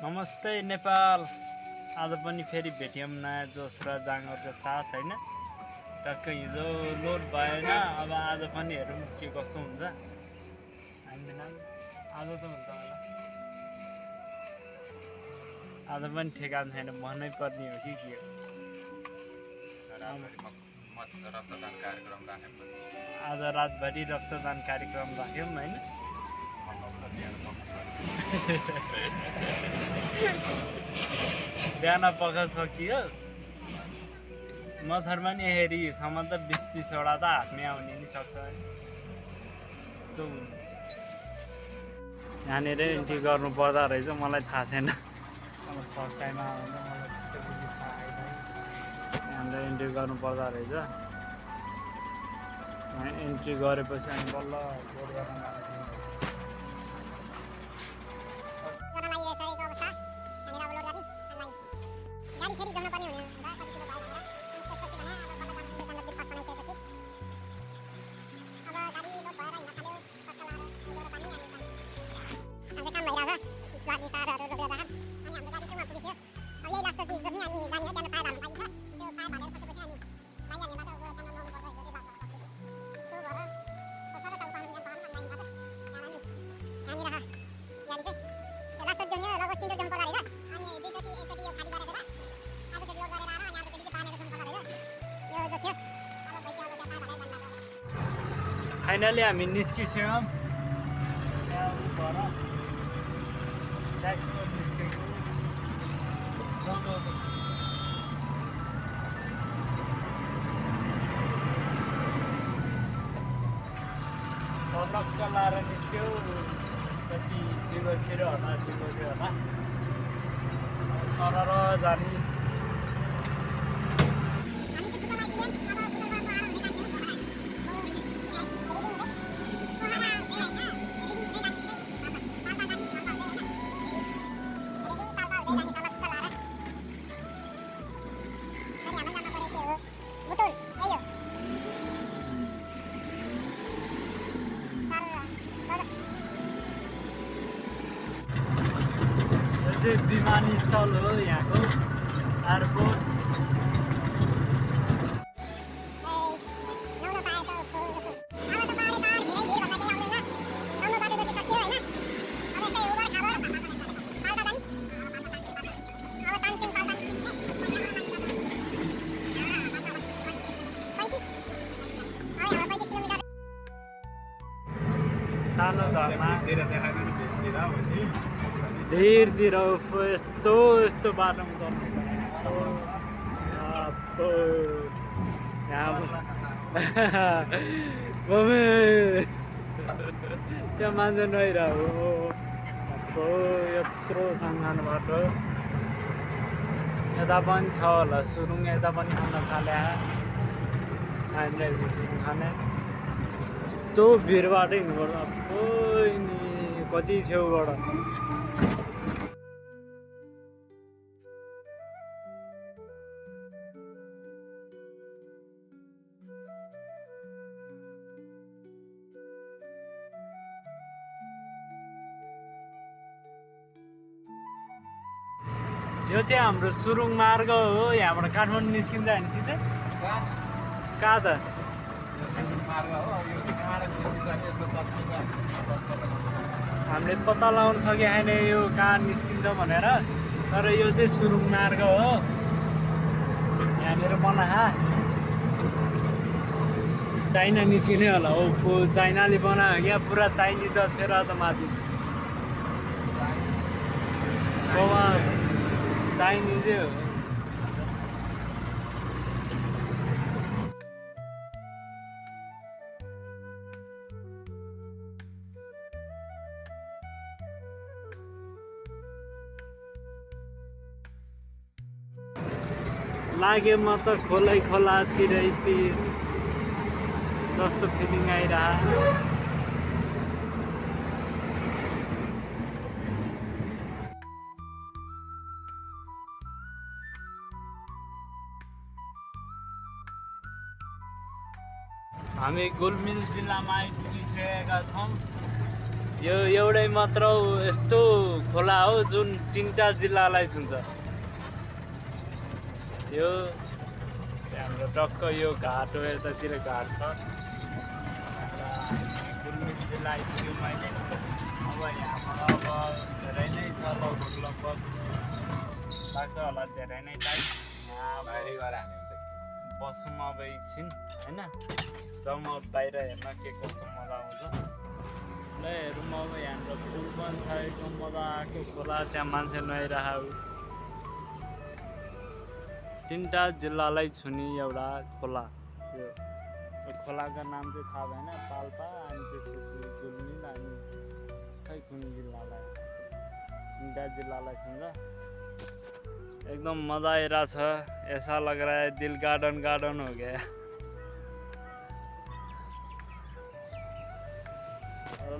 नमस्ते नेपाल। आज पनि फेरि भेट्यौँ नयाँ जोस र जाँगरको साथ होइन। टक्कै हिजो लोड भएन, अब आज पनि हेरौँ के कस्तो हुन्छ। हामीलाई आज त हुन्छ होला, आज पनि ठेगान छैन, भन्नै पर्ने हो कि के हो। आज रातभरि रक्तदान कार्यक्रम राख्यौँ होइन। बिहान पख सकियो, मच्छरमा नि हेरिसम्म त 20-30 त हातमै आउने नि सक्छ है। यस्तो यहाँनिर इन्ट्री गर्नु पर्दा रहेछ, मलाई थाहा थिएन। अब फर्स्ट टाइम आउँदा मलाई त्यस्तो बुझी थाहा आइरहेको। यहाँनिर इन्ट्री गर्नु पर्दा रहेछ। यहाँ इन्ट्री गरेपछि अनि बल्ल बोर्ड गर्न जानु। फाइनली हामी निस्किसक्यौँ। लक्क लाएर निस्क्यौ। कति 2 बजीतिर होला, 2 बजी होला सरर जाने। विमानस्थल हो यहाँको एयरपोर्ट। सानो धर्ना धेरतिर यस्तो बाटोमा चल्नु त्यहाँ मान्छे नहिरहेको यत्रो सानो बाटो। यता पनि छ होला सुरुङ, यता पनि खान थाले हामीलाई सुरुङ खाने। यस्तो भिडबाटै हिँड्नुपर्छ नि, कति छेउबाट। यो चाहिँ हाम्रो सुरुङ मार्ग हो। यहाँबाट काठमाडौँ निस्किन्छ होइन सिधै? कहाँ त? हामीले पत्ता लगाउन सके छैन यो कहाँ निस्किन्छ भनेर, तर यो चाहिँ सुरुङ मार्ग हो। यहाँनिर बनाहा चाइना निस्किने होला हो। चाइनाले बनायो क्या, पुरा चाइनिज थिएर त माथि चाइनिजै हो। लाग्यो म त खोलातिर जस्तो फिलिङ आइरह। हामी गुल्मिल जिल्लामा आइपुगिसकेका छौँ। यो एउटै मात्र यस्तो खोला हो जुन 3टा जिल्लालाई छुन्छ। यो हाम्रो टक्क यो घाट हो, यतातिर घाट छ। गुल्मी जिल्ला आइपुग्यो मैले। अब यहाँबाट अब धेरै नै छ, लगभग लाग्छ होला धेरै नै टाइम। बसौँ अब एकछिन होइन, जाउँ अब बाहिर हेर्न के कस्तो मजा आउँछ। ल हेरौँ अब यहाँनिर पुल पनि छ, एकदम मजा आएको खोला, त्यहाँ मान्छे नुहाइरहेको। 3टा जिल्लालाई छुने एउटा खोला। यो खोलाको नाम चाहिँ थाहा भएन, पाल्पा अनि त्यसपछि गुल्मी अनि खै कुन जिल्लालाई, 3टा जिल्लालाई छुन्छ। एकदम मजा आइरहेको छ, ऐसा लग रहा है दिल गार्डन गार्डन हो गया।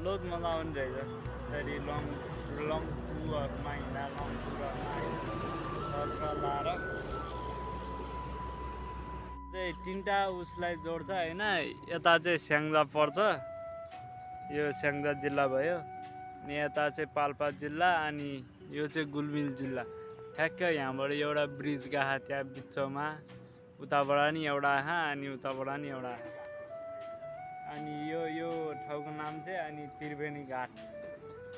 बहुत मजा आउने रहेछ। फेरि लङपुहरूमा हिँड्दा लङपुरमा लाएर चाहिँ 3टा उसलाई जोड्छ होइन। यता चाहिँ स्याङ्जा पर्छ, यो स्याङ्जा जिल्ला भयो। अनि यता चाहिँ पाल्पा जिल्ला, अनि यो चाहिँ गुल्मी जिल्ला। ठ्याक्क यहाँबाट एउटा ब्रिज गएको त्यहाँ बिचमा, उताबाट नि एउटा आहा अनि उताबाट नि एउटा। अनि यो ठाउँको नाम चाहिँ अनि त्रिवेणी घाट,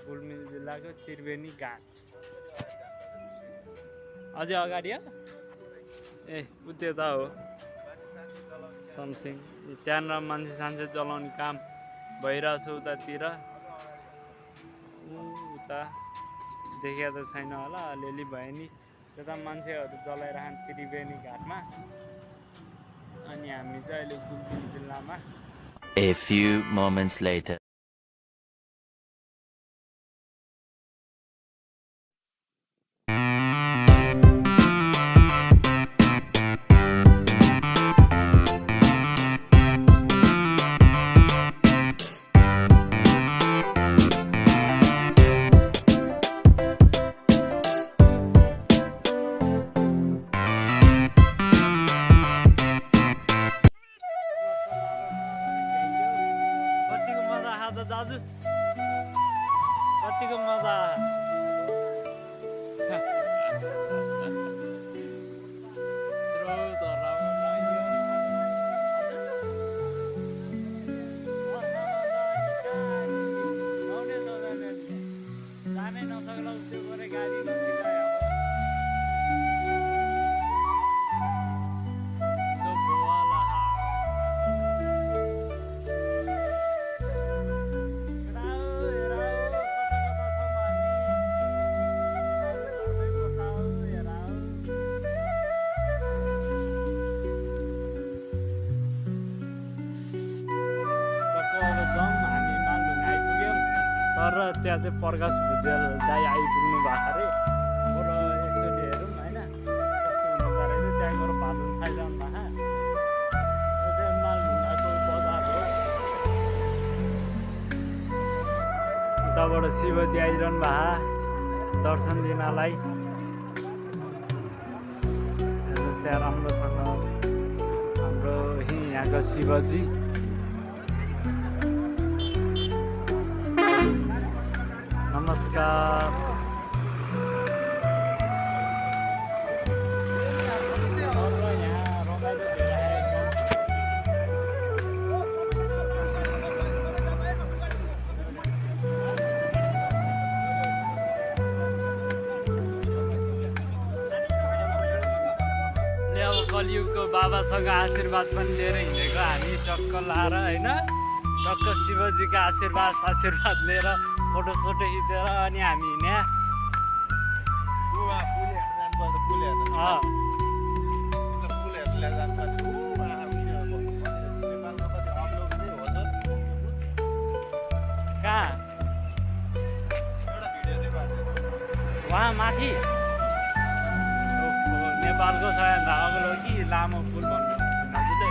गुल्मी जिल्लाको त्रिवेणी घाट। अझै अगाडि हो ए उता हो समथिङ। त्यहाँनिर मान्छे सान्छे जलाउने काम भइरहेछ उतातिर। उता देखेको त छैन होला, अलिअलि भयो नि। त्यता मान्छेहरू जलाइरहन् त्रिवेणी घाटमा। अनि हामी चाहिँ अहिले गुल्मी जिल्लामा। A few moments later. दाजु कतिको मजा जानै नसक्ला त्यो गरे गाडी र त्यहाँ चाहिँ प्रकाश भुजेल दाइ आइपुग्नु भएको अरे। र एकचोटि हेरौँ होइन कस्तो हुँदो रहेछ। त्यहाँ गएर भात खाइरहनु भएको। चाहिँ मालढुङ्गाको बजार हो। उताबाट शिवजी आइरहनु भएको दर्शन दिनलाई। त्यहाँ राम्रोसँग हाम्रो यहाँको शिवजी। नमस्कार। अब कलियुगको बाबासँग आशीर्वाद पनि लिएर हिँडेको हामी टक्क लाएर होइन। टक्क शिवजीको आशीर्वाद लिएर फोटोसोटो खिचेर अनि हामी हिँड्या। कहाँ वहाँ माथि नेपालको सबैभन्दा अग्लो कि लामो पुल भन्नु हजुरले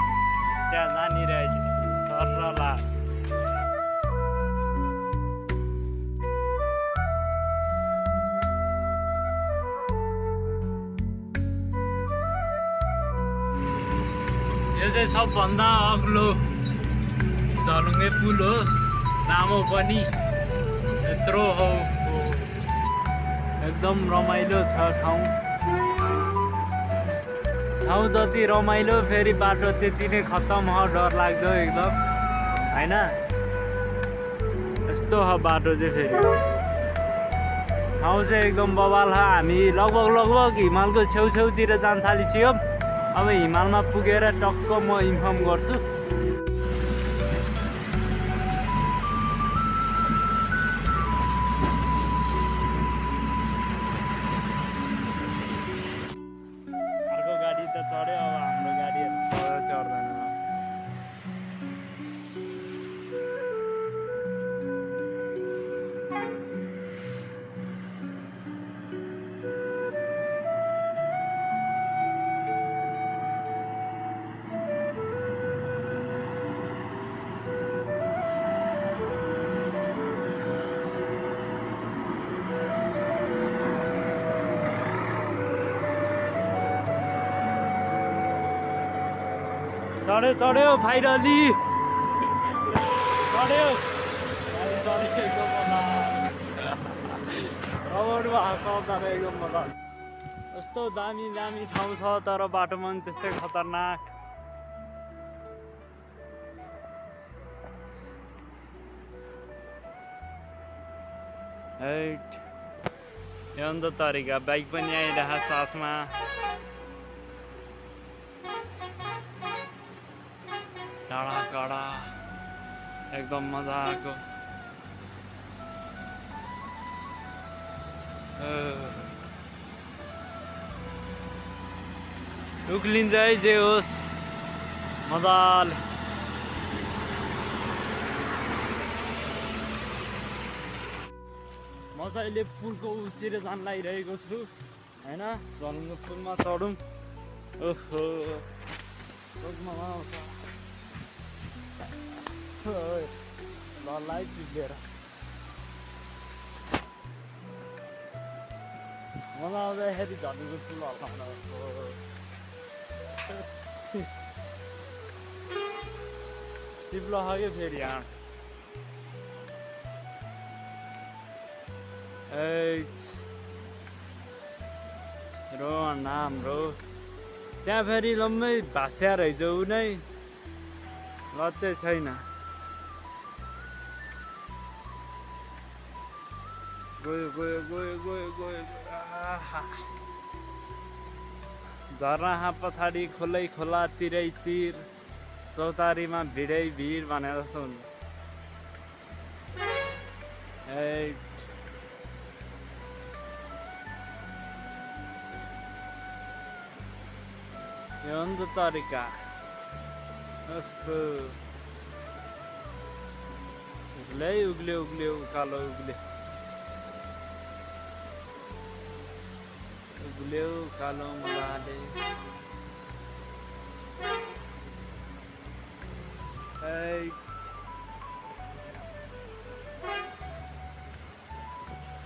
त्यहाँ जानिरहेछ सरला। यो चाहिँ सबभन्दा अग्लो झलुङ्गे पुल हो, लामो पनि। यत्रो हो एकदम रमाइलो छ ठाउँ जति रमाइलो फेरि बाटो त्यति नै खत्तम हो डर लाग्दो एकदम हैन यस्तो हो बाटो चाहिँ फेरि ठाउँ चाहिँ एकदम बवाल हो हामी लगभग हिमालको छेउछेउतिर जान थालिसक्यौँ अब हिमालमा पुगेर टक्क म इन्फर्म गर्छु अर्को गाडी त चढ्यो अब हाम्रो गाडीहरू चढ्दैन चढ्यो फाइनली चढ्यो रबरमा चढ्दा एकदम मजा यस्तो दामी ठाउँ छ तर बाटोमा पनि त्यस्तै खतरनाक यो अन्त तरिका बाइक पनि आइरह साथमा डाँडा काँडा एकदम मजाको उक्लिन्छ है जे होस् मजाले म चाहिँ अहिले पुलको उतिर जान लागिरहेको छु हैन झलुङ्गो पुलमा चढौँ ओहो सोच्नमा आउँछ ल लाइट लिएर मलाई आउँदाखेरि झलुङ्गो पुल हल्लाउँदा चिप्लो खायो फेरि यहाँ रो हाम्रो त्यहाँ फेरि लम्बै भास्या रहेछ ऊ नै लत्ते छैन गयो झरना पछाडि खोलै खोला तिरै तिर चौतारीमा भिडै भिड भने जस्तो हुन्छ यो हो नि त तरिका उग्ले उकालो उग्ल्यो कालो मजाले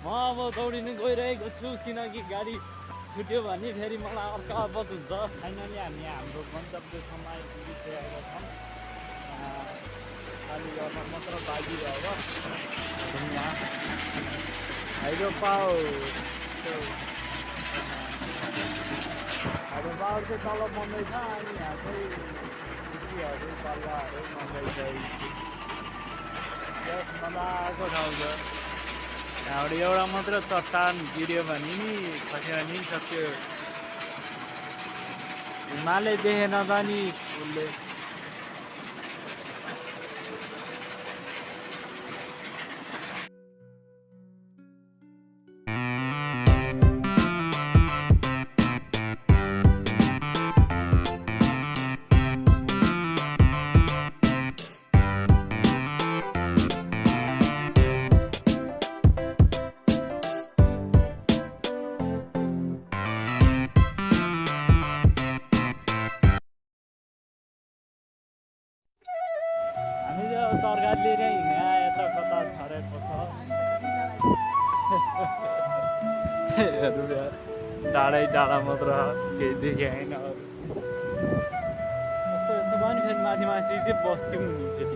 म अब दौडिन गइरहेको छु किनकि गाडी छुट्यो भने फेरि मलाई अर्को आपत हुन्छ फाइनली हामी हाम्रो गन्तव्यसम्म आइपुगिसकेका छौँ खाली गर्न मात्र बाँकी रह्यो हाइड्रो पावर चाहिँ तल बन्दैछ अनि यहाँ चाहिँ खुसीहरू बल्लाहरू बन्दैछ मजाको ठाउँ छ यहाँबाट एउटा मात्र चट्टान गिर्यो भने नि खस्यो नि सक्यो हिमालय देखेन त नि उसले तरकारी लिएर हिँड्या यता कता छरेको छ डाँडा मात्र केही देखाएन यस्तो पनि फेरि माथि चाहिँ बस्थ्यौँ नि फेरि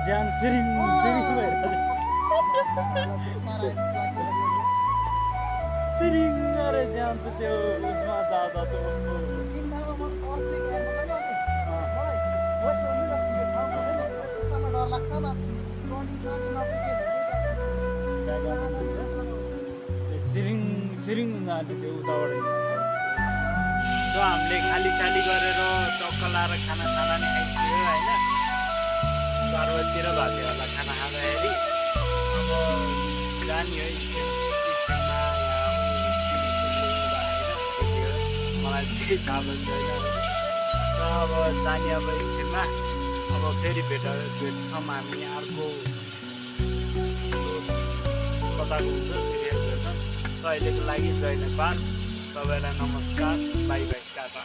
ज्यान सिरिङ अरे ज्यान त त्यो उसमा जाँदा त सिरिङ जान्छ त्यो उताबाट जो हामीले खाली गरेर टक्क लाएर खाना नि खाइसक्यो होइन पर्वततिर भएको होला खाना खाँदाखेरि अब जाने है एकछिनमा मलाई केही थाहा पनि छैन र अब जाने अब एकछिनमा अब फेरि भेट्छौँ हामी अर्को कताको हुन्छ फेरि भेट्छौँ। अहिलेको लागि जय नेपाल, सबैलाई नमस्कार, बाई बाई, टाटा।